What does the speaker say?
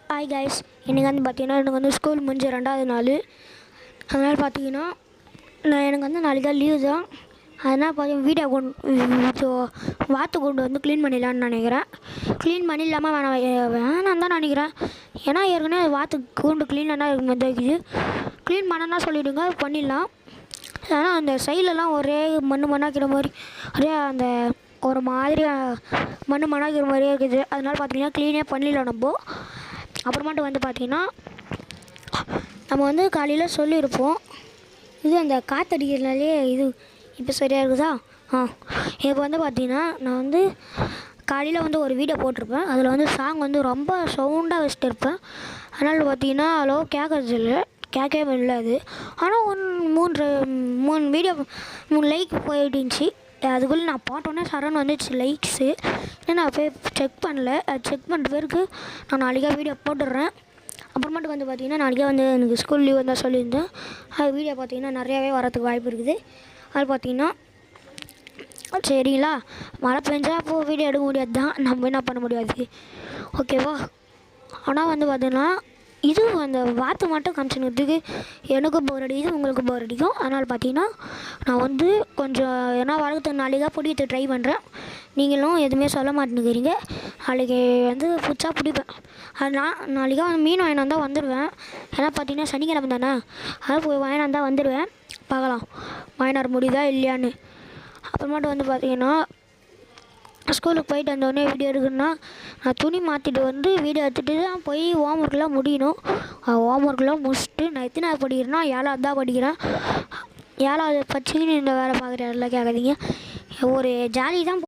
Hi guys, இன்றைக்கி வந்து பார்த்தீங்கன்னா எனக்கு வந்து ஸ்கூல் முடிஞ்ச 2வது நாள். அதனால் பார்த்தீங்கன்னா எனக்கு வந்து நாளைக்கு தான் லீவு தான். அதனால் பார்த்தீங்கன்னா வீட்டை வாத்து கொண்டு வந்து க்ளீன் பண்ணிடலான்னு நினைக்கிறேன். க்ளீன் பண்ணிடலாமா வேணாம் தான் நினைக்கிறேன். ஏன்னா ஏற்கனவே வாத்து கூண்டு க்ளீனாக இருக்குது. க்ளீன் பண்ணனா சொல்லிவிடுங்க, பண்ணிடலாம். ஆனால் அந்த சைட்லலாம் ஒரே மண்ணாக்கிற மாதிரி, ஒரே அந்த ஒரு மாதிரி மண்ணாக்கிற மாதிரியே இருக்குது. அதனால் பார்த்தீங்கன்னா க்ளீனே பண்ணிடலாம் நம்ம. அப்புறமாட்டு வந்து பார்த்திங்கன்னா நம்ம வந்து காலையில் சொல்லியிருப்போம், இது அந்த காற்றடிக்கிறதுனாலே இது இப்போ சரியாக இருக்குதா. இப்போ வந்து பார்த்திங்கன்னா நான் வந்து காலையில் வந்து ஒரு வீடியோ போட்டிருப்பேன். அதில் வந்து சாங் வந்து ரொம்ப சவுண்டாக வச்சுட்டு இருப்பேன். அதனால் பார்த்திங்கன்னா அவ்வளோ கேட்கவே இல்லை அது. ஆனால் 3 வீடியோ 3 லைக் போயிட்டுருந்துச்சி. அதுக்குள்ளே நான் போட்டோன்னே சரண் வந்துச்சு லைக்ஸு. ஏன்னா நான் போய் செக் பண்ணல. அது செக் பண்ணுற பேருக்கு நான் நாளைக்கே வீடியோ போட்டுடுறேன். அப்புறமேட்டுக்கு வந்து பார்த்திங்கன்னா நாளைக்கே வந்து எனக்கு ஸ்கூல் லீவ் தான் சொல்லியிருந்தேன். அது வீடியோ பார்த்திங்கன்னா நிறையாவே வரத்துக்கு வாய்ப்பு இருக்குது. அது பார்த்திங்கன்னா சரிங்களா, மழை பெஞ்சா அப்போது வீடியோ எடுக்க முடியாது தான், நம்ம என்ன பண்ண முடியாது, ஓகேவா. ஆனால் வந்து பார்த்திங்கன்னா இது அந்த வாத்து மட்டும் காமிச்சுக்கிறதுக்கு எனக்கும் போர் அடிக்குது, உங்களுக்கும் போர் அடிக்கும். அதனால் பார்த்தீங்கன்னா நான் வந்து கொஞ்சம் ஏன்னா வளர்த்து நாளைக்காக பிடிக்கிறது ட்ரை பண்ணுறேன். நீங்களும் எதுவுமே சொல்ல மாட்டேங்கிறீங்க. நாளைக்கு வந்து பிடிச்சா பிடிப்பேன். அது நான் நாளைக்காக வந்து மீன் வாங்கினா தான் வந்துடுவேன். ஏன்னா பார்த்தீங்கன்னா சனிக்கிழமை தானே, அதான் போய் வாங்கினா தான் வந்துடுவேன். பார்க்கலாம் வாங்கினார் முடியுதா இல்லையான்னு. அப்புறமாட்டு வந்து பார்த்திங்கன்னா ஸ்கூலுக்கு போயிட்டு வந்தோடனே வீடியோ எடுக்கணுன்னா நான் துணி மாற்றிட்டு வந்து வீடியோ எடுத்துகிட்டு தான் போய் ஹோம் ஒர்க்லாம் முடியணும். ஹோம் ஒர்க்லாம் முடிச்சுட்டு நான் எத்தனாவது படிக்கிறேன்னா 7வது தான் படிக்கிறேன். 7வது படிச்சுக்கின்னு இந்த வேலை பார்க்குறேன். எல்லாம் கேட்காதீங்க, ஒரு ஜாலி தான்.